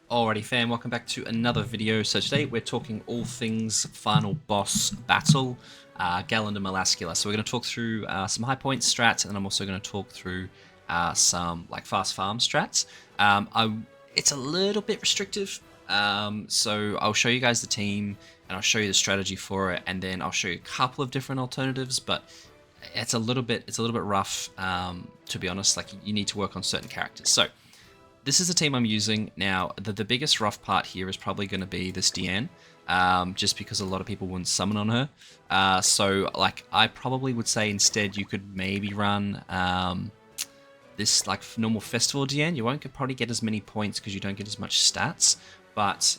Alrighty fam, welcome back to another video. So today we're talking all things final boss battle, GALLAND and MELASCULA. So we're going to talk through some high point strats, and I'm also going to talk through some like fast farm strats. It's a little bit restrictive, so I'll show you guys the team and I'll show you the strategy for it, and then I'll show you a couple of different alternatives, but it's a little bit rough, to be honest. Like, you need to work on certain characters. So this is the team I'm using. Now, the biggest rough part here is probably going to be this Deanne, just because a lot of people wouldn't summon on her. So, like, I probably would say instead you could maybe run this, like, normal Festival Deanne. You won't probably get as many points because you don't get as much stats, but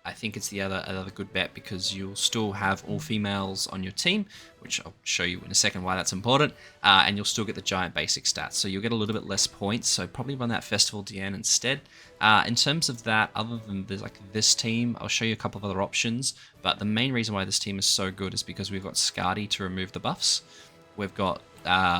I think it's the other good bet, because you'll still have all females on your team, which I'll show you in a second why that's important, and you'll still get the giant basic stats. So you'll get a little bit less points, so probably run that Festival Deanne instead. In terms of that, other than this team, I'll show you a couple of other options, but the main reason why this team is so good is because we've got Skadi to remove the buffs. We've got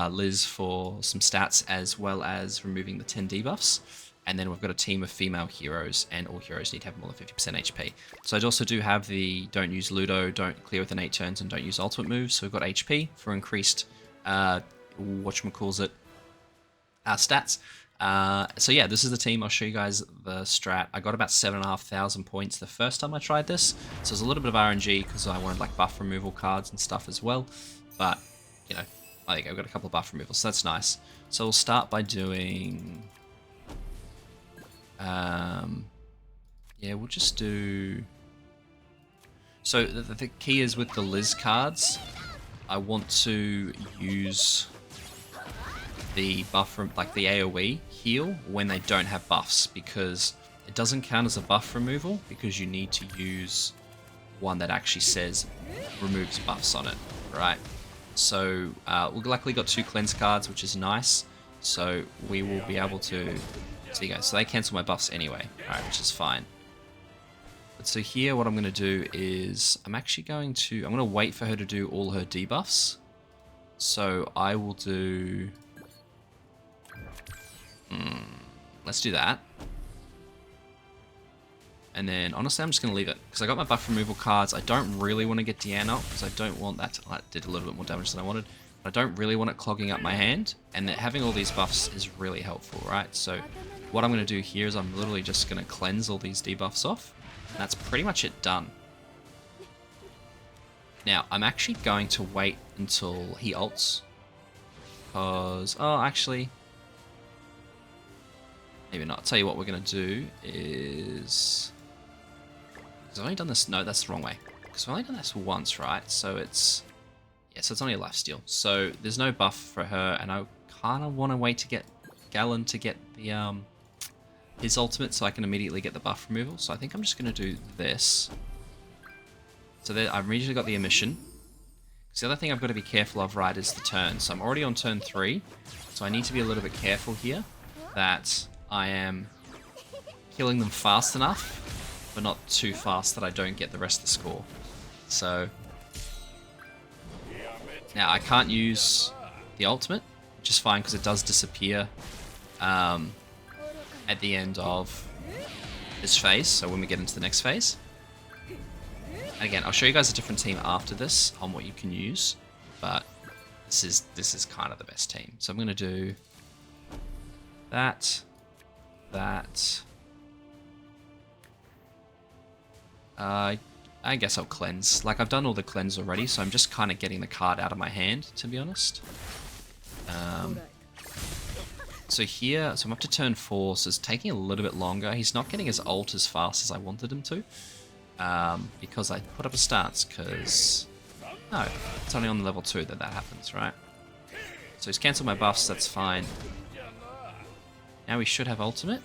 Liz for some stats, as well as removing the 10 debuffs. And then we've got a team of female heroes, and all heroes need to have more than 50% HP. So I also do have the don't use Ludo, don't clear within 8 turns, and don't use ultimate moves. So we've got HP for increased, whatchamacallit, stats. So yeah, this is the team. I'll show you guys the strat. I got about 7,500 points the first time I tried this. So there's a little bit of RNG because I wanted like buff removal cards and stuff as well. But, you know, I think I've got a couple of buff removals, so that's nice. So we'll start by doing... yeah, we'll just do... So the key is with the Liz cards, I want to use the buff from, like, the AoE heal when they don't have buffs, because it doesn't count as a buff removal, because you need to use one that actually says removes buffs on it, right? So we've luckily got 2 cleanse cards, which is nice, so we will be able to... So you go. So they cancel my buffs anyway, alright, which is fine. But so here what I'm going to do is I'm going to wait for her to do all her debuffs. So I will do... let's do that. And then honestly I'm just going to leave it, because I got my buff removal cards. I don't really want to get Deanne up, because I don't want that to... That did a little bit more damage than I wanted. I don't really want it clogging up my hand, and having all these buffs is really helpful, right? So what I'm going to do here is I'm literally just going to cleanse all these debuffs off, and that's pretty much it done. Now, I'm actually going to wait until he ults, because... Oh, actually... Maybe not. I'll tell you what we're going to do is... Because I've only done this... No, that's the wrong way. Because I've only done this once, right? So it's... Yeah, so it's only a lifesteal. So there's no buff for her, and I kind of want to wait to get GALLAND to get the his ultimate, so I can immediately get the buff removal. So I think I'm just going to do this. So there, I've immediately got the emission. Because the other thing I've got to be careful of, right, is the turn. So I'm already on turn 3, so I need to be a little bit careful here that I am killing them fast enough, but not too fast that I don't get the rest of the score. So... Now, I can't use the ultimate, which is fine because it does disappear at the end of this phase, so when we get into the next phase. And again, I'll show you guys a different team after this on what you can use, but this is kind of the best team. So I'm going to do that. I guess I'll cleanse. Like, I've done all the cleanse already, so I'm just kind of getting the card out of my hand, to be honest. So here, so I'm up to turn 4, so it's taking a little bit longer. He's not getting his ult as fast as I wanted him to, because I put up a stance, because... No, it's only on the level 2 that happens, right? So he's cancelled my buffs, that's fine. Now we should have ultimate.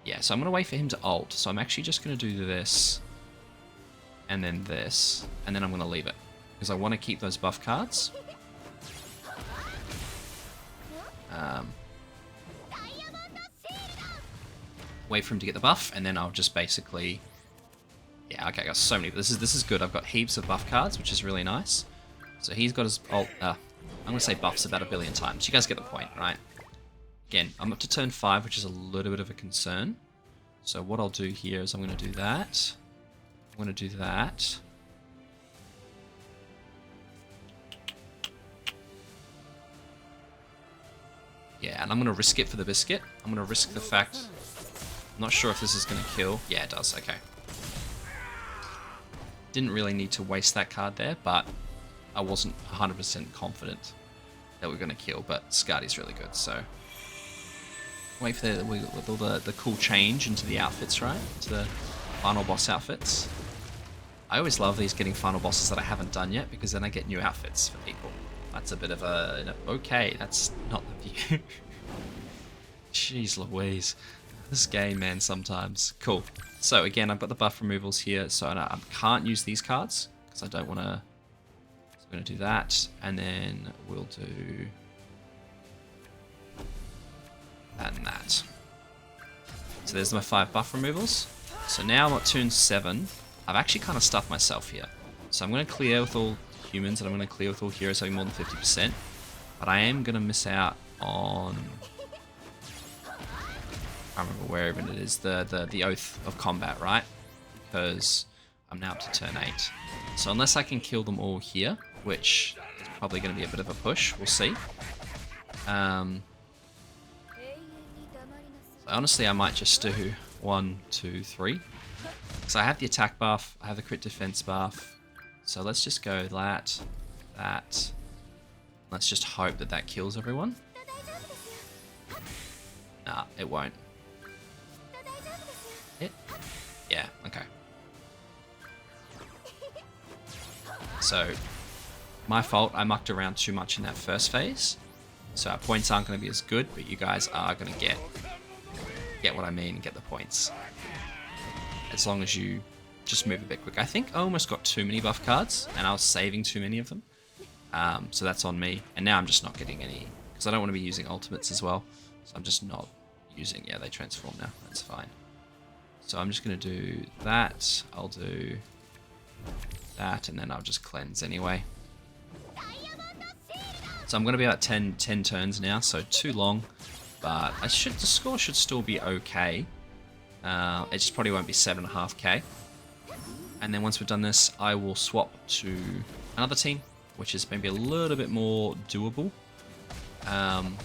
Yeah, so I'm going to wait for him to ult, so I'm actually just going to do this... and then this, and then I'm going to leave it, because I want to keep those buff cards. Wait for him to get the buff, and then I'll just basically... Yeah, okay, I got so many. This is good. I've got heaps of buff cards, which is really nice. So he's got his ult... I'm going to say buffs about 1 billion times. You guys get the point, right? Again, I'm up to turn 5, which is a little bit of a concern. So what I'll do here is I'm going to do that. I'm going to do that. Yeah, and I'm going to risk it for the biscuit. I'm going to risk the fact... I'm not sure if this is going to kill. Yeah, it does. Okay. Didn't really need to waste that card there, but I wasn't 100% confident that we're going to kill. But Skadi's really good, so... Wait for with all the cool change into the outfits, right? To the final boss outfits. I always love these getting final bosses that I haven't done yet, because then I get new outfits for people. That's a bit of a... Okay, that's not the view. Jeez Louise. This game, man, sometimes. Cool. So again, I've got the buff removals here, so I can't use these cards, because I don't want to... So I'm going to do that, and then we'll do... that and that. So there's my 5 buff removals. So now I'm at turn 7. I've actually kind of stuffed myself here. So I'm going to clear with all humans, and I'm going to clear with all heroes having more than 50%. But I am going to miss out on... I can't remember where even it is. The Oath of Combat, right? Because I'm now up to turn 8. So unless I can kill them all here, which is probably going to be a bit of a push, we'll see. Honestly, I might just do 1, 2, 3. So I have the attack buff, I have the crit defense buff. So let's just go that. Let's just hope that that kills everyone. Nah, it won't. It? Yeah, okay. So, my fault, I mucked around too much in that first phase. So our points aren't going to be as good, but you guys are going to get what I mean, get the points. As long as you just move a bit quick. I think I almost got too many buff cards, and I was saving too many of them. So that's on me. And now I'm just not getting any, because I don't want to be using ultimates as well. So I'm just not using, yeah, they transform now. That's fine. So I'm just going to do that. I'll do that, and then I'll just cleanse anyway. So I'm going to be about 10 turns now, so too long. But the score should still be okay. It just probably won't be 7.5k. And then once we've done this, I will swap to another team, which is maybe a little bit more doable. And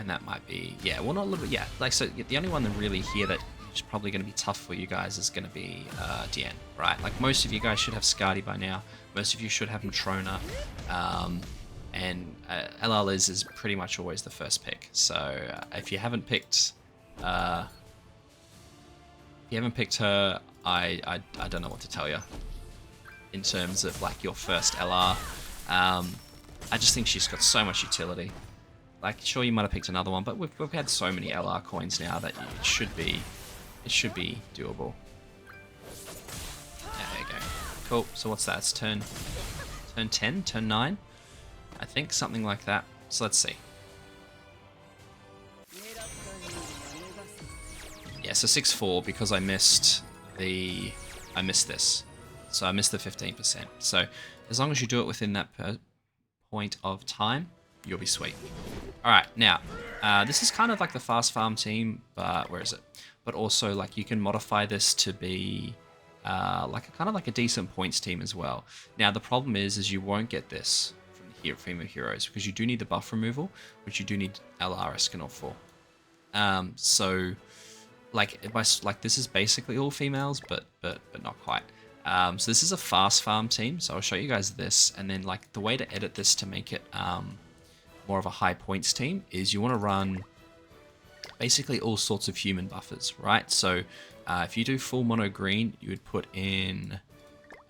that might be, yeah, well, not a little bit, yeah. Like, so the only one that really here that is probably going to be tough for you guys is going to be Dian, right? Like, most of you guys should have Skadi by now. Most of you should have Matrona. And LL is pretty much always the first pick. So if you haven't picked, her, I don't know what to tell you in terms of like your first LR. I just think she's got so much utility. Like, sure, you might have picked another one, but we've had so many LR coins now that it should be doable. Yeah, there you go. Cool. So what's that? It's turn 10, turn 9. I think something like that. So let's see. Yeah, so 6-4 because I missed this. So I missed the 15%. So as long as you do it within that point of time, you'll be sweet. All right, now this is kind of like the fast farm team, but where is it? But also like you can modify this to be kind of like a decent points team as well. Now the problem is you won't get this from the female heroes because you do need the buff removal, which you do need LR Escanor for. So like this is basically all females, but not quite. So this is a fast farm team. So I'll show you guys this, and then like the way to edit this to make it more of a high points team is you want to run basically all sorts of human buffers, right? So if you do full mono green, you would put in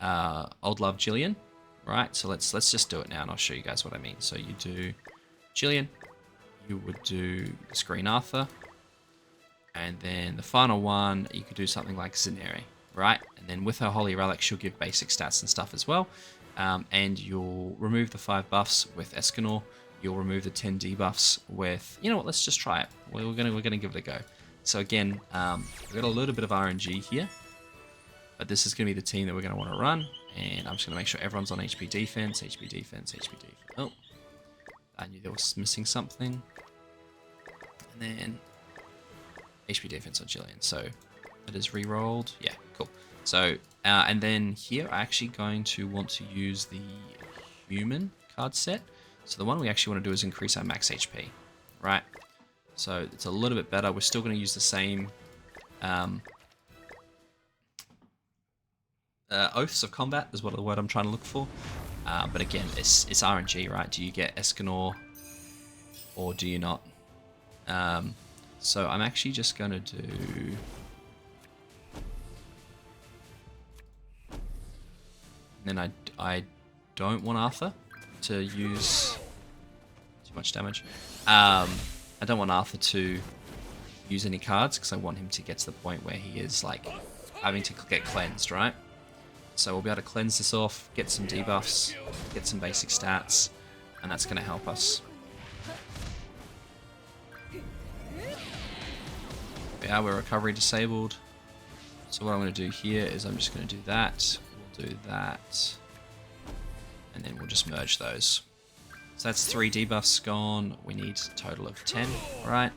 Old Love Jillian, right? So let's just do it now, and I'll show you guys what I mean. So you do Jillian, you would do this Green Arthur, and then the final one, you could do something like Zineri, right? And then with her Holy Relic, she'll give basic stats and stuff as well. And you'll remove the 5 buffs with Escanor. You'll remove the 10 debuffs with, you know what, let's just try it. We're gonna give it a go. So again, we've got a little bit of RNG here, but this is gonna be the team that we're gonna want to run. And I'm just gonna make sure everyone's on HP defense, HP defense, HP defense. Oh, I knew there was missing something. And then HP defense on Jillian. So that is re-rolled. Yeah, cool. So, and then here I'm actually going to want to use the human card set. So the one we actually want to do is increase our max HP, right? So it's a little bit better. We're still going to use the same oaths of combat is what the word I'm trying to look for. But again, it's RNG, right? Do you get Escanor or do you not? So I'm actually just going to do... And then I don't want Arthur to use too much damage. I don't want Arthur to use any cards because I want him to get to the point where he is like having to get cleansed, right? So we'll be able to cleanse this off, get some debuffs, get some basic stats, and that's going to help us. Yeah, we're recovery disabled. So what I'm going to do here is I'm just going to do that. We'll do that. And then we'll just merge those. So that's 3 debuffs gone. We need a total of 10, right?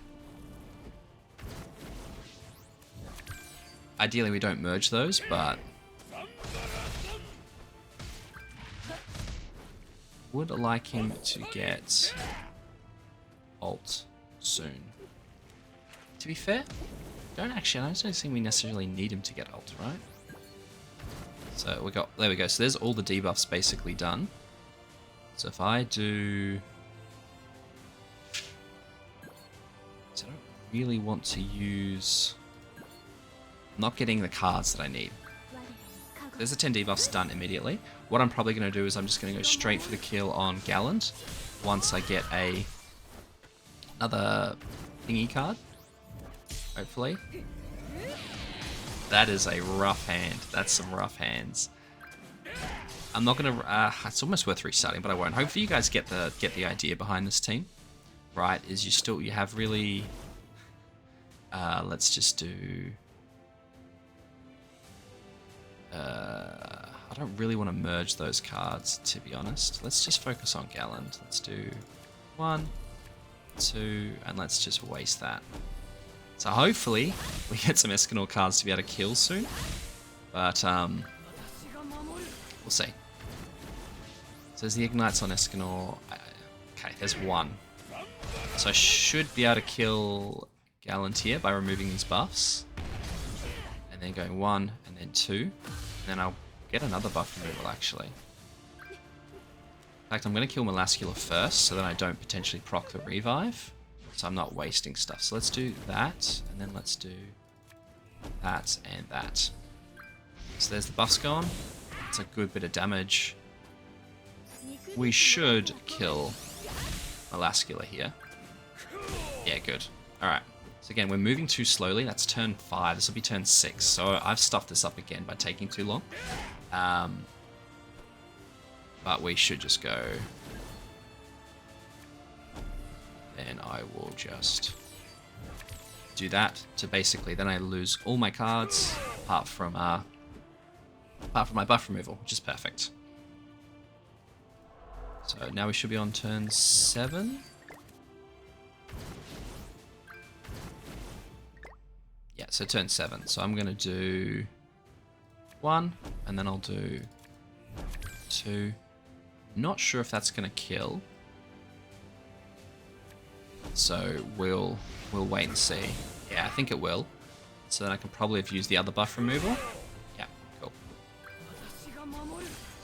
Ideally we don't merge those, but... would like him to get ult soon. To be fair, I don't think we necessarily need him to get ult, right? So there we go. So there's all the debuffs basically done. So if I do... So I don't really want to use... I'm not getting the cards that I need. There's the 10 debuffs done immediately. What I'm probably going to do is I'm just going to go straight for the kill on Galland once I get another thingy card, hopefully. That is a rough hand. That's some rough hands. I'm not going to... it's almost worth restarting, but I won't. Hopefully you guys get the idea behind this team, right? Is you have really... let's just do... I don't really want to merge those cards, to be honest. Let's just focus on Galland. Let's do 1, 2, and let's just waste that. So hopefully we get some Escanor cards to be able to kill soon. But we'll see. So there's the Ignites on Escanor. Okay, there's 1. So I should be able to kill Galland here by removing these buffs. And then going 1 and then 2. And then I'll get another buff removal actually. In fact, I'm going to kill MELASCULA first so that I don't potentially proc the revive. So I'm not wasting stuff. So let's do that, and then let's do that and that. So there's the buffs gone. It's a good bit of damage. We should kill MELASCULA here. Yeah, good. Alright. So again, we're moving too slowly. That's turn 5. This will be turn 6. So I've stuffed this up again by taking too long. But we should just go. And I will just do that to basically, then I lose all my cards apart from my buff removal, which is perfect. So now we should be on turn 7. Yeah, so turn 7. So I'm going to do 1, and then I'll do 2. Not sure if that's going to kill. So we'll wait and see. Yeah, I think it will. So then I can probably have used the other buff removal. Yeah, cool. So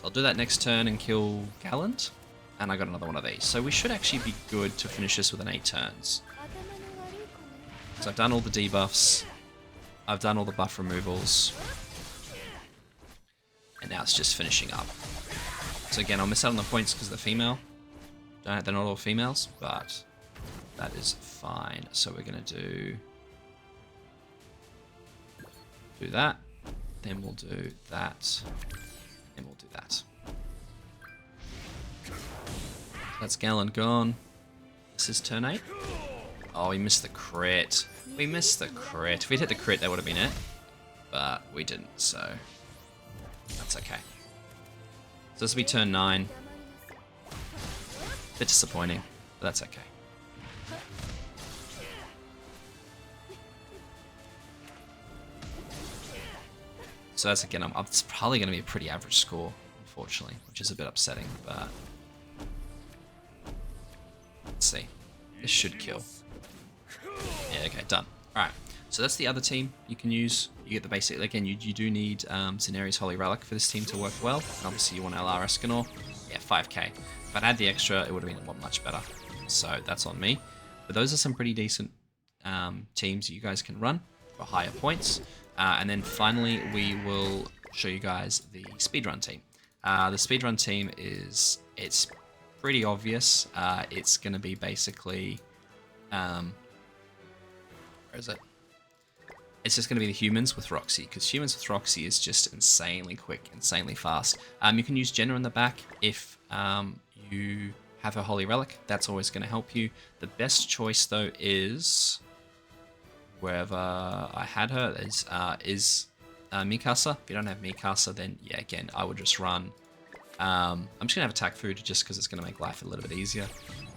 I'll do that next turn and kill Gallant. And I got another one of these. So we should actually be good to finish this within 8 turns. So I've done all the debuffs. I've done all the buff removals. And now it's just finishing up. So again, I'll miss out on the points because they're female. They're not all females, but that is fine. So we're going to do that. Then we'll do that. Then we'll do that. That's Gallant gone. This is turn 8. Oh, we missed the crit. We missed the crit. If we'd hit the crit, that would have been it. But we didn't, so that's okay. So this will be turn 9. Bit disappointing, but that's okay. So that's, again, it's probably going to be a pretty average score, unfortunately, which is a bit upsetting, but let's see. This should kill. Yeah, okay, done. Alright, so that's the other team you can use. You get the basic, again, you do need Cenari's Holy Relic for this team to work well, and obviously you want LR Escanor. Yeah, 5k. If I'd had the extra, it would have been a lot much better. So that's on me. But those are some pretty decent teams you guys can run for higher points. And then finally, we will show you guys the speedrun team. The speedrun team it's pretty obvious. It's going to be basically, where is it? It's just going to be the humans with Roxy, because humans with Roxy is just insanely quick, insanely fast. You can use Jenna in the back if you have her Holy Relic. That's always going to help you. The best choice, though, is wherever I had her is Mikasa. If you don't have Mikasa, then yeah, again, I would just run. I'm just gonna have attack food just because it's gonna make life a little bit easier.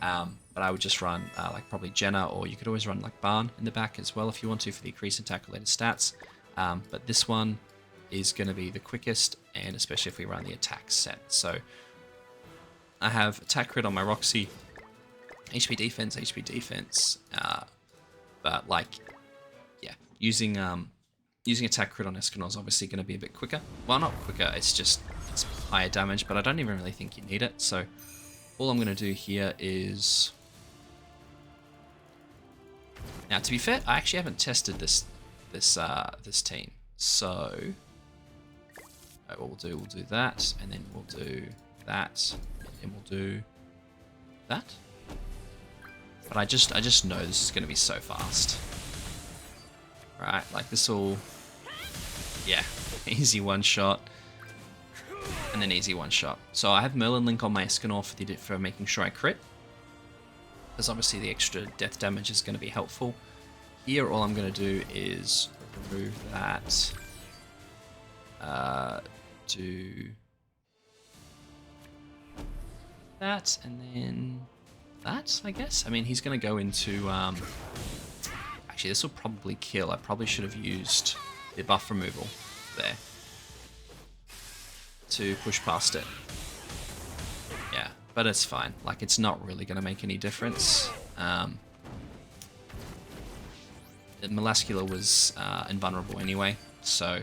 But I would just run like probably Jenna, or you could always run like Barn in the back as well if you want to for the increased attack related stats. But this one is gonna be the quickest, and especially if we run the attack set. So I have attack crit on my Roxy, HP defense. But like, yeah, using attack crit on Escanor is obviously going to be a bit quicker. Well, not quicker, it's higher damage, but I don't even really think you need it. So all I'm going to do here is, now to be fair, I actually haven't tested this team. So what we'll do that, and then we'll do that, and we'll do that. But I just know this is going to be so fast. Right, like this will, yeah, easy one shot, and then easy one shot. So I have Merlin Link on my Escanor for making sure I crit, because obviously the extra death damage is going to be helpful. Here, all I'm going to do is remove that, do that, and then that, I guess. I mean, he's going to go into, actually, this will probably kill. I probably should have used the buff removal there to push past it. Yeah, but it's fine. Like, it's not really going to make any difference. MELASCULA was invulnerable anyway, so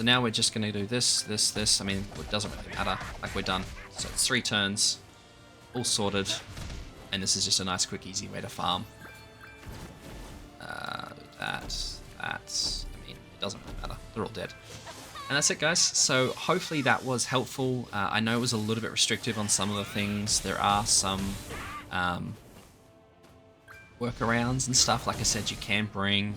now we're just going to do this. I mean, it doesn't really matter. Like, we're done. So it's 3 turns, all sorted, and this is just a nice, quick, easy way to farm. I mean, it doesn't really matter. They're all dead. And that's it, guys. So hopefully that was helpful. I know it was a little bit restrictive on some of the things. There are some workarounds and stuff. Like I said, you can bring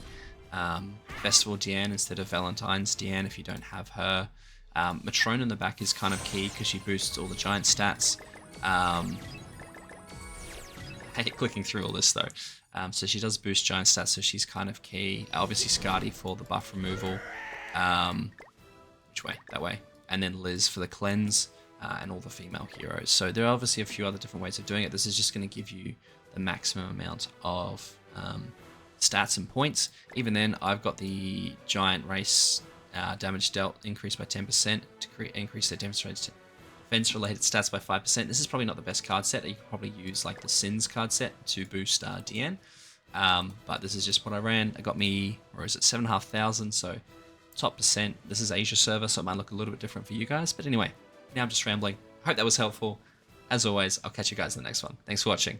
Festival Diane instead of Valentine's Diane if you don't have her. Matrone in the back is kind of key because she boosts all the giant stats. I hate clicking through all this though. So she does boost giant stats, so she's kind of key. Obviously Skadi for the buff removal. Which way? That way. And then Liz for the cleanse, and all the female heroes. So there are obviously a few other different ways of doing it. This is just going to give you the maximum amount of stats and points. Even then, I've got the giant race damage dealt increased by 10% to increase their defense-related stats by 5%. This is probably not the best card set. You could probably use like the Sins card set to boost Diane. But this is just what I ran. It got me, or is it 7,500? So top percent. This is Asia server, so it might look a little bit different for you guys. But anyway, now I'm just rambling. I hope that was helpful. As always, I'll catch you guys in the next one. Thanks for watching.